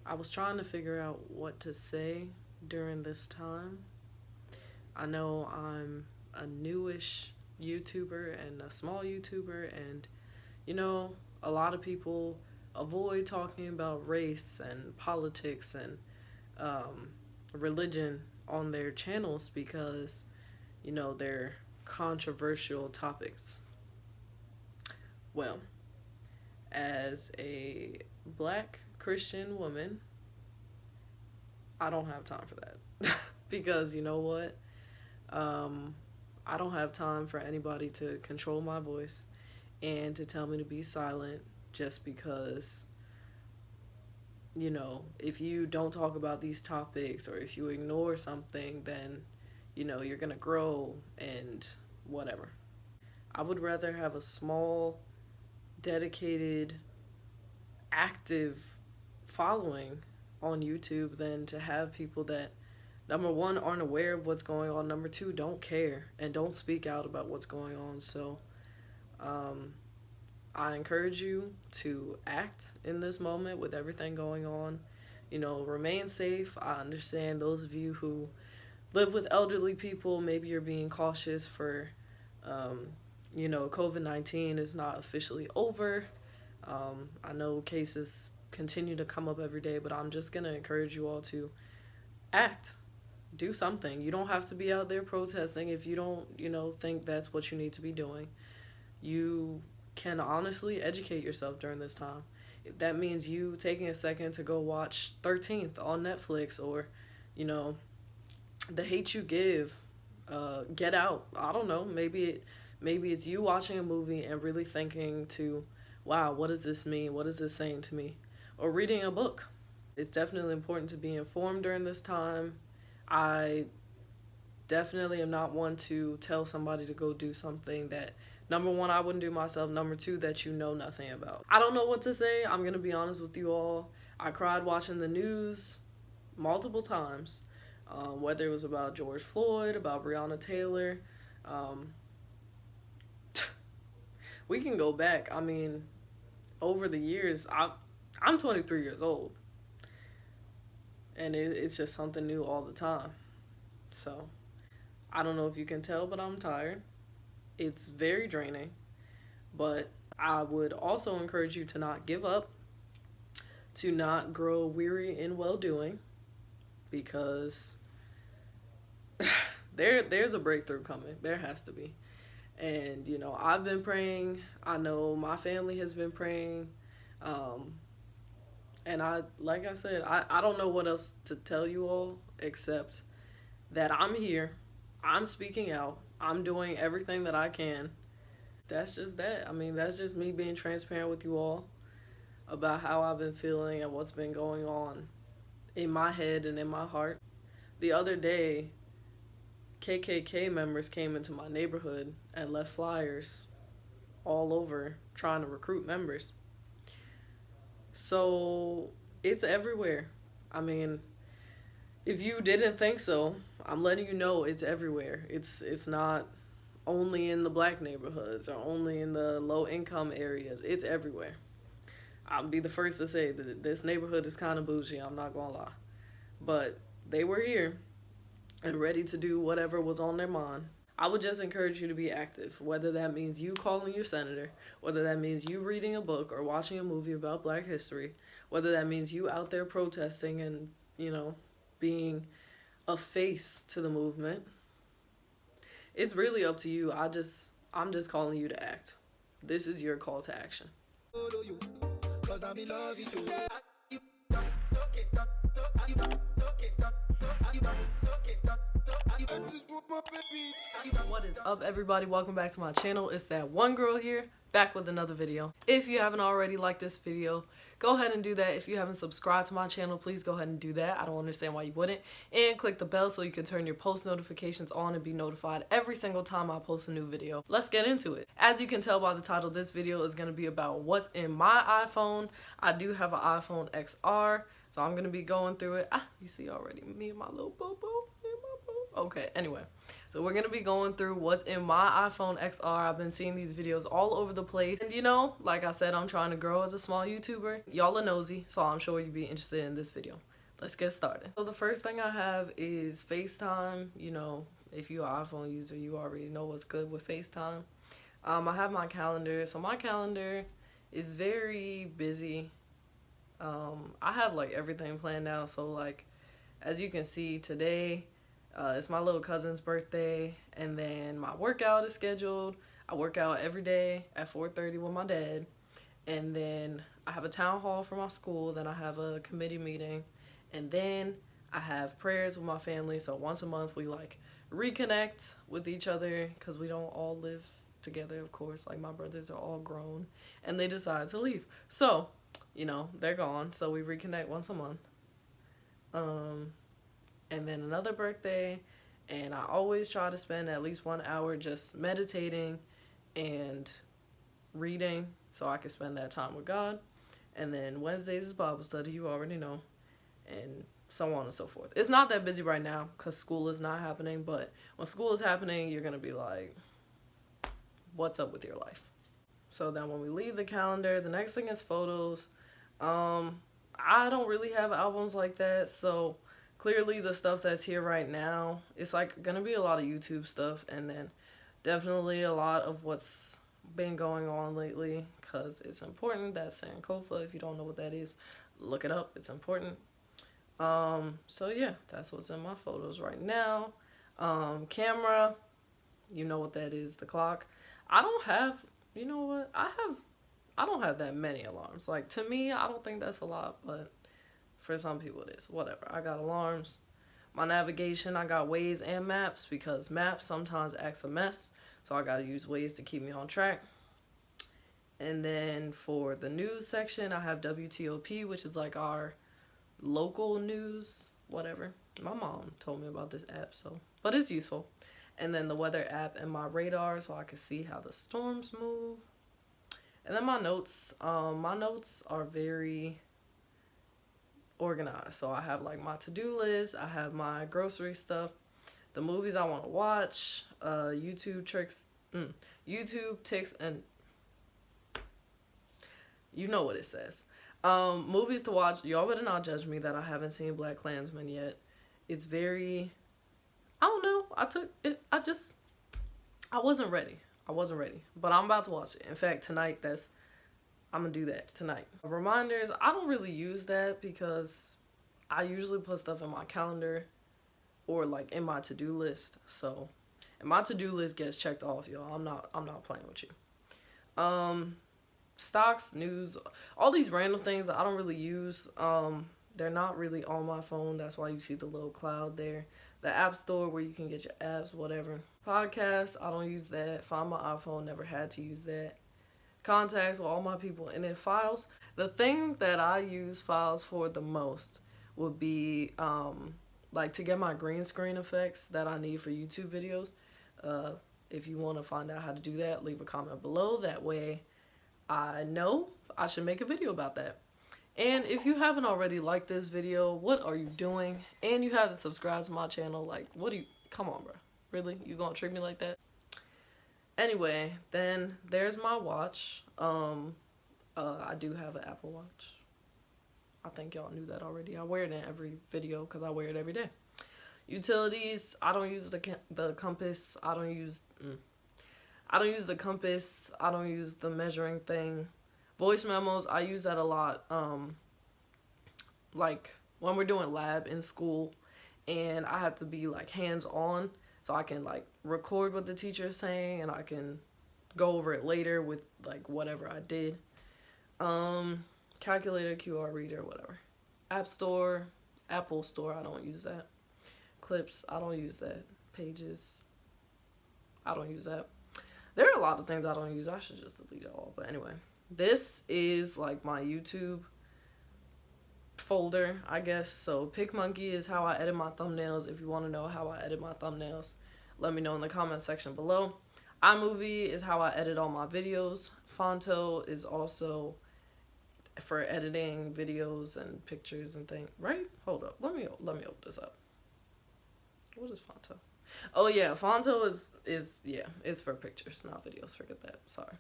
I was trying to figure out what to say during this time. I know I'm a newish YouTuber and a small YouTuber, and a lot of people avoid talking about race and politics and religion on their channels because, they're controversial topics. Well, as a black Christian woman, I don't have time for that. Because you know what? I don't have time for anybody to control my voice and to tell me to be silent just because, if you don't talk about these topics or if you ignore something, then, you're going to grow and whatever. I would rather have a small, dedicated, active following on YouTube than to have people that, number one, aren't aware of what's going on, number two, don't care and don't speak out about what's going on. So I encourage you to act in this moment with everything going on. Remain safe. I understand those of you who live with elderly people, maybe you're being cautious for, COVID-19 is not officially over. I know cases continue to come up every day, but I'm just going to encourage you all to act. Do something. You don't have to be out there protesting if you don't, think that's what you need to be doing. You can honestly educate yourself during this time. If that means you taking a second to go watch 13th on Netflix or, The Hate You Give, Get Out. I don't know. Maybe it's you watching a movie and really thinking to, wow, what does this mean? What is this saying to me? Or reading a book. It's definitely important to be informed during this time. I definitely am not one to tell somebody to go do something that, number one, I wouldn't do myself. Number two, that you know nothing about. I don't know what to say. I'm going to be honest with you all. I cried watching the news multiple times, whether it was about George Floyd, about Breonna Taylor. We can go back. I mean, over the years, I'm 23 years old. And it's just something new all the time. So, I don't know if you can tell, but I'm tired. It's very draining. But I would also encourage you to not give up, to not grow weary in well-doing, because there's a breakthrough coming. There has to be. And, I've been praying. I know my family has been praying. And like I said, I don't know what else to tell you all except that I'm here. I'm speaking out. I'm doing everything that I can. That's just that. I mean, that's just me being transparent with you all about how I've been feeling and what's been going on in my head and in my heart. The other day, KKK members came into my neighborhood and left flyers all over trying to recruit members. So it's everywhere. I mean, if you didn't think so, I'm letting you know it's everywhere. It's not only in the black neighborhoods or only in the low income areas. It's everywhere. I'll be the first to say that this neighborhood is kind of bougie, I'm not gonna lie. But they were here and ready to do whatever was on their mind. I would just encourage you to be active, whether that means you calling your senator, whether that means you reading a book or watching a movie about Black history, whether that means you out there protesting and, being a face to the movement. It's really up to you. I'm just calling you to act. This is your call to action. What is up, everybody? Welcome back to my channel. It's that one girl here, back with another video. If you haven't already liked this video, go ahead and do that. If you haven't subscribed to my channel, please go ahead and do that. I don't understand why you wouldn't. And click the bell so you can turn your post notifications on and be notified every single time I post a new video. Let's get into it. As you can tell by the title, this video is going to be about what's in my iPhone. I do have an iPhone XR, so I'm going to be going through it. You see already me and my little boo-boo. Okay, anyway. So we're gonna be going through what's in my iPhone XR. I've been seeing these videos all over the place. And you know, like I said, I'm trying to grow as a small YouTuber. Y'all are nosy, so I'm sure you'd be interested in this video. Let's get started. So the first thing I have is FaceTime. You know, if you're an iPhone user, you already know what's good with FaceTime. I have my calendar. So my calendar is very busy. I have like everything planned out. So like, as you can see today, it's my little cousin's birthday, and then my workout is scheduled. I work out every day at 4:30 with my dad, and then I have a town hall for my school. Then I have a committee meeting, and then I have prayers with my family. So once a month we like reconnect with each other because we don't all live together, of course. Like my brothers are all grown, and they decide to leave. So, you know, they're gone. So we reconnect once a month. And then another birthday, and I always try to spend at least 1 hour just meditating and reading so I can spend that time with God. And then Wednesdays is Bible study, you already know, and so on and so forth. It's not that busy right now because school is not happening, but when school is happening, you're going to be like, what's up with your life? So then when we leave the calendar, the next thing is photos. I don't really have albums like that, so clearly the stuff that's here right now, it's like gonna be a lot of YouTube stuff, and then definitely a lot of what's been going on lately, because it's important. That's Sankofa. If you don't know what that is, look it up. It's important. So yeah, that's what's in my photos right now. Camera, you know what that is, the clock. I don't have, you know what, I don't have that many alarms. Like, to me, I don't think that's a lot, but for some people it is. Whatever. I got alarms. My navigation, I got Waze and Maps, because Maps sometimes acts a mess, so I gotta use Waze to keep me on track. And then for the news section, I have WTOP, which is like our local news, whatever. My mom told me about this app, so, but it's useful. And then the weather app and my radar, so I can see how the storms move. And then my notes are very organized. So I have like my to-do list, I have my grocery stuff, the movies I want to watch, YouTube tricks, YouTube ticks, and you know what it says. Movies to watch. Y'all better not judge me that I haven't seen Black Klansman yet. It's very, I don't know. I wasn't ready. But I'm about to watch it. In fact, tonight, I'm gonna do that tonight. Reminders, I don't really use that because I usually put stuff in my calendar or like in my to-do list. So, and my to-do list gets checked off, y'all. I'm not playing with you. Stocks, news, all these random things that I don't really use. They're not really on my phone. That's why you see the little cloud there. The app store where you can get your apps, whatever. Podcast, I don't use that. Find My iPhone, never had to use that. Contacts with all my people in it. Files. The thing that I use files for the most would be like to get my green screen effects that I need for YouTube videos. If you want to find out how to do that, leave a comment below. That way I know I should make a video about that. And if you haven't already liked this video, what are you doing? And you haven't subscribed to my channel, like, come on, bro. Really? You gonna trick me like that? Anyway, then there's my watch. I do have an Apple Watch. I think y'all knew that already. I wear it in every video because I wear it every day. Utilities, I don't use the compass. I don't use the compass. I don't use the measuring thing. Voice memos, I use that a lot. Like when we're doing lab in school and I have to be like hands-on, so I can like record what the teacher is saying and I can go over it later with like whatever I did. Calculator, QR reader, whatever. App Store, Apple Store, I don't use that. Clips, I don't use that. Pages, I don't use that. There are a lot of things I don't use. I should just delete it all. But anyway, this is like my YouTube folder, I guess. So PicMonkey is how I edit my thumbnails. If you want to know how I edit my thumbnails, let me know in the comment section below. iMovie is how I edit all my videos. Fonto is also for editing videos and pictures and things. Right? Hold up. Let me open this up. What is Fonto? Oh yeah, Fonto is yeah, it's for pictures, not videos. Forget that. Sorry.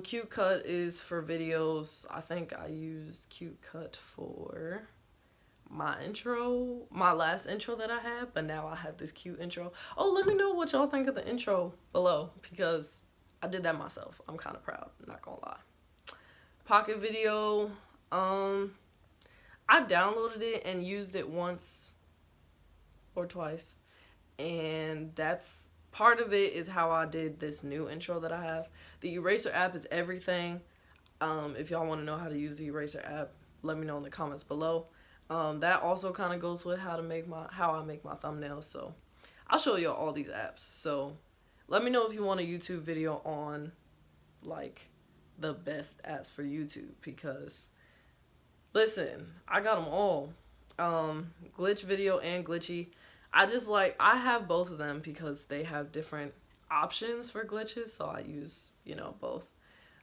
Cute Cut is for videos. I think I used Cute Cut for my last intro that I had, but now I have this cute intro. Oh, let me know what y'all think of the intro below, because I did that myself. I'm kind of proud, not gonna lie. Pocket Video, I downloaded it and used it once or twice, and that's part of it is how I did this new intro that I have. The Eraser app is everything. If y'all want to know how to use the Eraser app, let me know in the comments below. That also kind of goes with how I make my thumbnails. So I'll show you all these apps. So let me know if you want a YouTube video on like the best apps for YouTube, because listen, I got them all. Glitch Video and Glitchy. I have both of them because they have different options for glitches, so I use, both.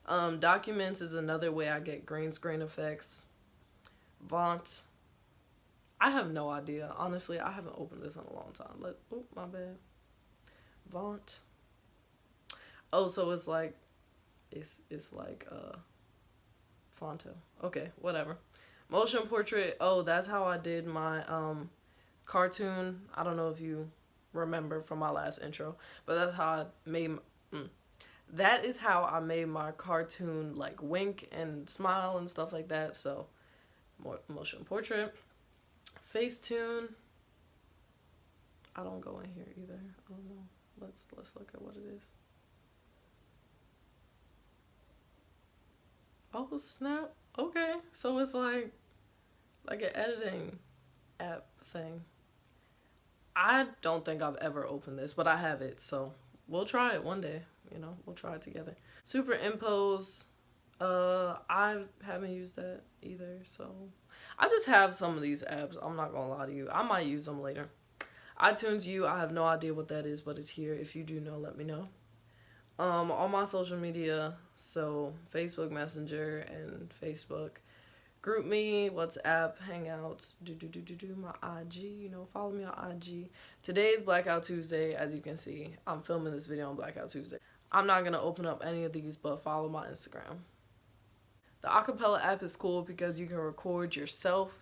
Documents is another way I get green screen effects. Vaunt, I have no idea. Honestly, I haven't opened this in a long time. Oh, my bad. Vaunt. Oh, so it's like Fonto. Okay, whatever. Motion portrait. Oh, that's how I did my cartoon. I don't know if you remember from my last intro, but that's how I made that is how I made my cartoon like wink and smile and stuff like that. So motion portrait. Facetune. I don't go in here either. I don't know. Let's look at what it is. Oh snap. Okay. So it's like an editing app thing. I don't think I've ever opened this, but I have it, so we'll try it one day. We'll try it together. Superimpose. I haven't used that either, so I just have some of these apps. I'm not gonna lie to you. I might use them later. iTunes U, I have no idea what that is, but it's here. If you do know, let me know. All my social media, so Facebook Messenger and Facebook. GroupMe, WhatsApp, Hangouts, my IG, follow me on IG. Today is Blackout Tuesday, as you can see. I'm filming this video on Blackout Tuesday. I'm not going to open up any of these, but follow my Instagram. The Acapella app is cool because you can record yourself,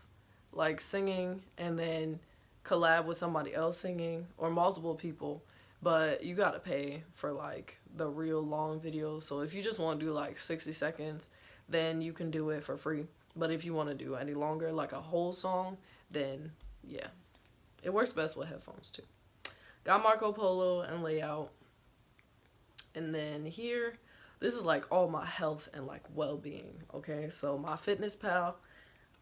like singing, and then collab with somebody else singing, or multiple people, but you got to pay for like the real long videos. So if you just want to do like 60 seconds, then you can do it for free. But if you want to do any longer, like a whole song, then yeah. It works best with headphones too. Got Marco Polo and Layout. And then here, this is like all my health and like well-being, okay? So my Fitness Pal,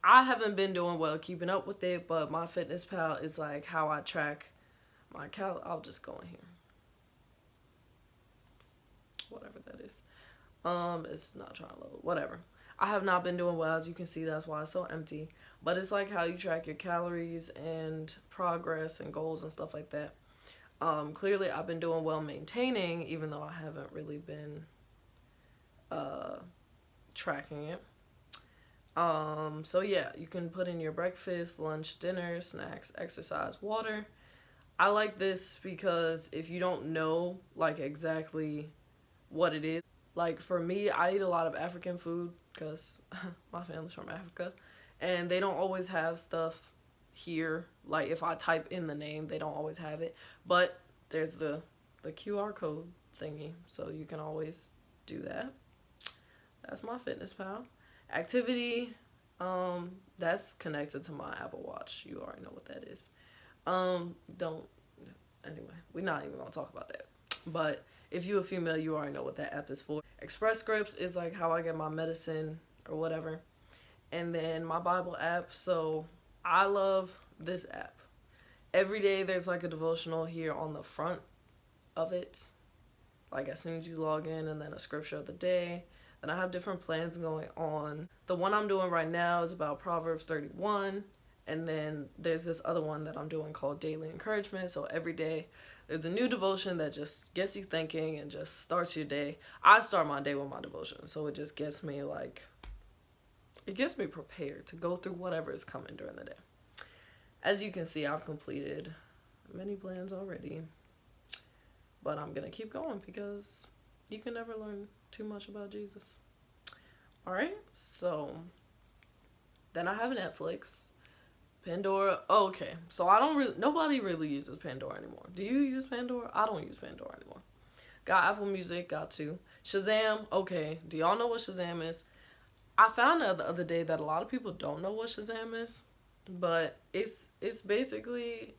I haven't been doing well keeping up with it, but my Fitness Pal is like how I track my I'll just go in here. Whatever that is. It's not trying to load. Whatever. I have not been doing well, as you can see. That's why it's so empty. But it's like how you track your calories and progress and goals and stuff like that. Clearly, I've been doing well maintaining, even though I haven't really been tracking it. So yeah, you can put in your breakfast, lunch, dinner, snacks, exercise, water. I like this because if you don't know like exactly what it is, like for me, I eat a lot of African food because my family's from Africa, and they don't always have stuff here. Like if I type in the name, they don't always have it, but there's the QR code thingy, so you can always do that. That's my Fitness Pal. Activity, that's connected to my Apple Watch. You already know what that is. Anyway, we're not even gonna talk about that. But if you're a female, you already know what that app is for. Express Scripts is like how I get my medicine or whatever. And then my Bible app. So I love this app. Every day there's like a devotional here on the front of it. Like as soon as you log in, and then a scripture of the day. Then I have different plans going on. The one I'm doing right now is about Proverbs 31. And then there's this other one that I'm doing called Daily Encouragement. So every day there's a new devotion that just gets you thinking and just starts your day. I start my day with my devotion. So it just gets me prepared to go through whatever is coming during the day. As you can see, I've completed many plans already, but I'm gonna keep going because you can never learn too much about Jesus. All right, so then I have Netflix, Pandora. Oh, okay, so I don't really. Nobody really uses Pandora anymore. Do you use Pandora? I don't use Pandora anymore. Got Apple Music. Got to Shazam. Okay, do y'all know what Shazam is? I found out the other day that a lot of people don't know what Shazam is, but it's basically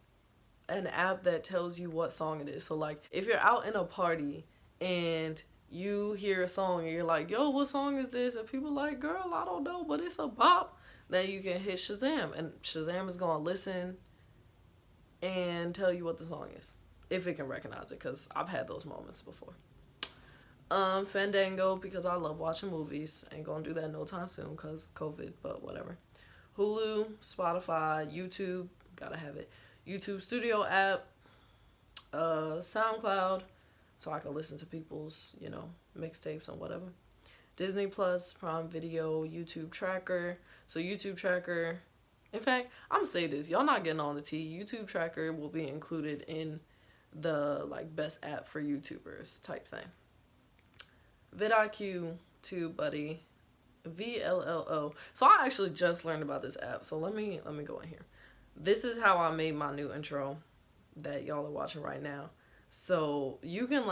an app that tells you what song it is. So like if you're out in a party and you hear a song and you're like, yo, what song is this? And people like, girl, I don't know, but it's a bop. Then you can hit Shazam and Shazam is gonna listen and tell you what the song is. If it can recognize it, because I've had those moments before. Fandango, because I love watching movies. Ain't gonna do that no time soon because COVID, but whatever. Hulu, Spotify, YouTube, gotta have it. YouTube Studio app, SoundCloud, so I can listen to people's, mixtapes and whatever. Disney Plus, Prime Video, YouTube Tracker. So YouTube Tracker, in fact, I'm gonna say this, y'all not getting on the tea. YouTube Tracker will be included in the best app for YouTubers type thing. vidIQ, TubeBuddy, VLLO. So I actually just learned about this app. So let me go in here. This is how I made my new intro that y'all are watching right now. So you can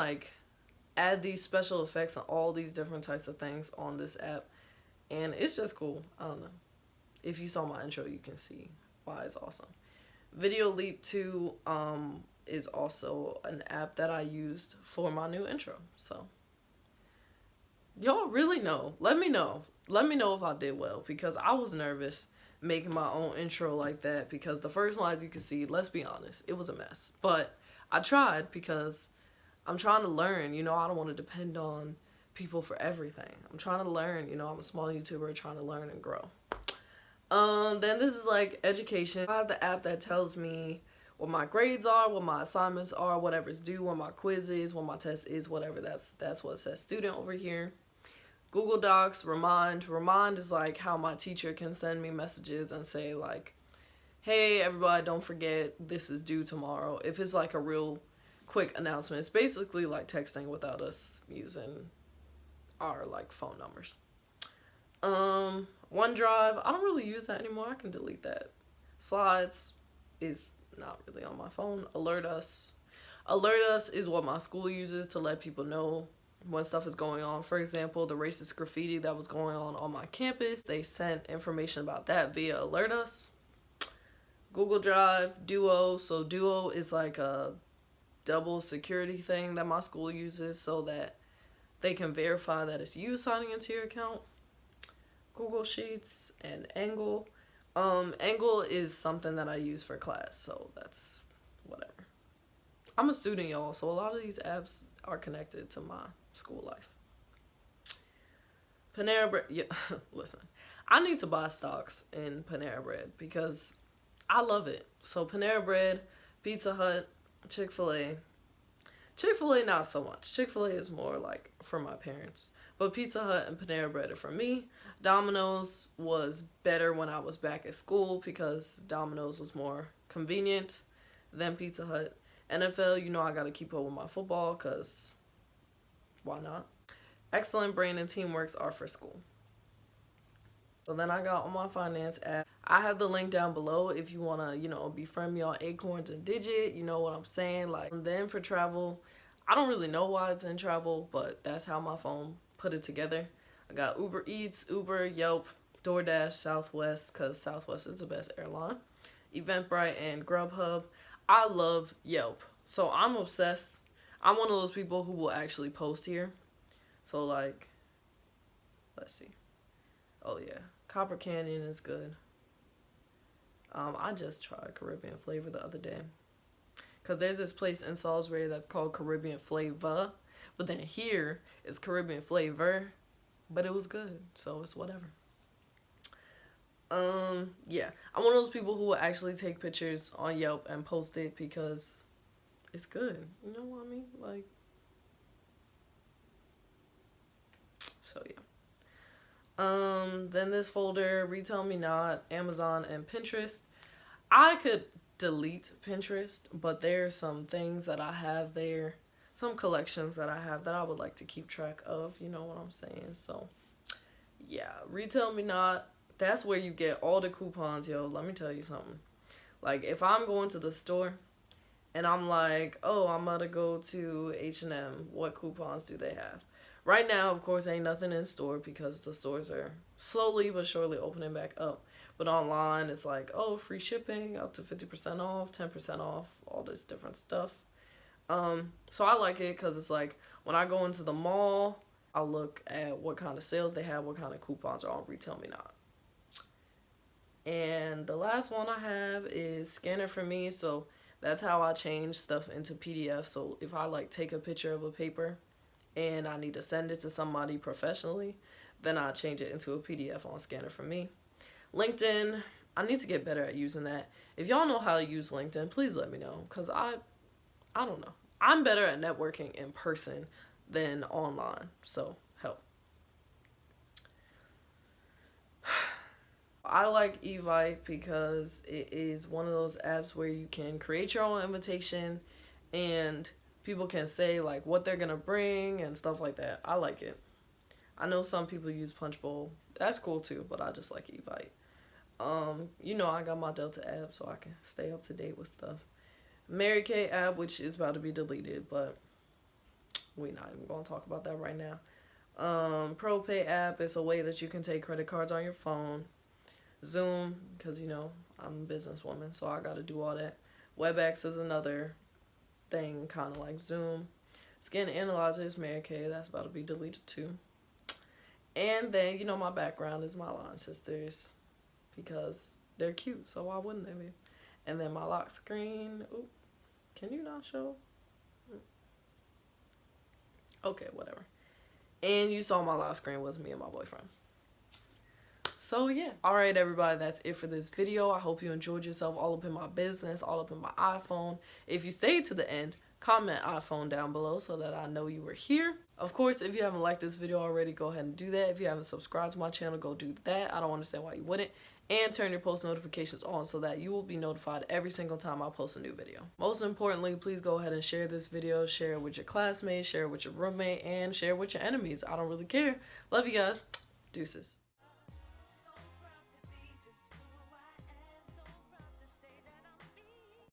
add these special effects and all these different types of things on this app, and it's just cool. I don't know. If you saw my intro, you can see why it's awesome. Video Leap 2 is also an app that I used for my new intro. So y'all really know. Let me know. Let me know if I did well, because I was nervous making my own intro like that, because the first one, as you can see, let's be honest, it was a mess. But I tried because I'm trying to learn. I don't want to depend on people for everything. I'm trying to learn. I'm a small YouTuber trying to learn and grow. Then this is education. I have the app that tells me what my grades are, what my assignments are, whatever's due, what my quiz is, what my test is, whatever. That's what says student over here. Google Docs, Remind. Remind is how my teacher can send me messages and say hey, everybody, don't forget this is due tomorrow. If it's a real quick announcement, it's basically like texting without us using our phone numbers. OneDrive, I don't really use that anymore. I can delete that. Slides is not really on my phone. Alert Us. Alert Us is what my school uses to let people know when stuff is going on. For example, the racist graffiti that was going on my campus, they sent information about that via Alert Us. Google Drive, Duo. So Duo is a double security thing that my school uses so that they can verify that it's you signing into your account. Google Sheets and Angle. Angle is something that I use for class, so that's whatever. I'm a student, y'all, so a lot of these apps are connected to my school life. Panera Bread. Yeah, listen, I need to buy stocks in Panera Bread because I love it. So Panera Bread, Pizza Hut, Chick-fil-A. Chick-fil-A not so much. Chick-fil-A is more for my parents. But Pizza Hut and Panera Bread are for me. Domino's was better when I was back at school because Domino's was more convenient than Pizza Hut. NFL, I got to keep up with my football because why not? Excellent Brain and Teamworks are for school. So then I got on my finance app. I have the link down below if you want to, befriend me on Acorns and Digit. You know what I'm saying? And then for travel, I don't really know why it's in travel, but that's how my phone put it together. I got Uber Eats, Uber, Yelp, DoorDash, Southwest, because Southwest is the best airline, Eventbrite, and Grubhub. I love Yelp. So I'm obsessed. I'm one of those people who will actually post here. So let's see. Oh yeah, Copper Canyon is good. I just tried Caribbean Flavor the other day. Because there's this place in Salisbury that's called Caribbean Flavor. But then here it's Caribbean Flavor. But it was good. So it's whatever. Yeah. I'm one of those people who will actually take pictures on Yelp and post it because it's good. You know what I mean? So yeah. Then this folder, Retailmenot, Amazon, and Pinterest. I could delete Pinterest, but there's some things that I have there, some collections that I have that I would like to keep track of, you know what I'm saying? So, yeah, Retailmenot, that's where you get all the coupons, yo. Let me tell you something. Like, if I'm going to the store and I'm like, oh, I'm about to go to H&M, what coupons do they have? Right now, of course, ain't nothing in store because the stores are slowly but surely opening back up. But online, it's like, oh, free shipping, up to 50% off, 10% off, all this different stuff. So I like it because it's like, when I go into the mall, I'll look at what kind of sales they have, what kind of coupons are on Retailmenot. And the last one I have is Scanner for Me. So that's how I change stuff into PDF. So if I like take a picture of a paper and I need to send it to somebody professionally, then I change it into a PDF on Scanner for Me. LinkedIn, I need to get better at using that. If y'all know how to use LinkedIn, please let me know, because I don't know. I'm better at networking in person than online, so help. I like Evite because it is one of those apps where you can create your own invitation and people can say like what they're gonna bring and stuff like that. I like it. I know some people use Punchbowl. That's cool too, but I just like Evite. You know, I got my Delta app so I can stay up to date with stuff. Mary Kay app, which is about to be deleted, but we're not even going to talk about that right now. ProPay app is a way that you can take credit cards on your phone. Zoom, because, you know, I'm a businesswoman, so I got to do all that. WebEx is another thing, kind of like Zoom. Skin Analyzer is Mary Kay. That's about to be deleted too. And then, you know, my background is my line sisters because they're cute, so why wouldn't they be? And then my lock screen. Ooh, can you not show? Okay, whatever. And you saw my lock screen was me and my boyfriend. So yeah. Alright everybody, that's it for this video. I hope you enjoyed yourself all up in my business, all up in my iPhone. If you stayed to the end, comment iPhone down below so that I know you were here. Of course, if you haven't liked this video already, go ahead and do that. If you haven't subscribed to my channel, go do that. I don't understand why you wouldn't. And turn your post notifications on so that you will be notified every single time I post a new video. Most importantly, please go ahead and share this video. Share it with your classmates, share it with your roommate, and share it with your enemies. I don't really care. Love you guys. Deuces.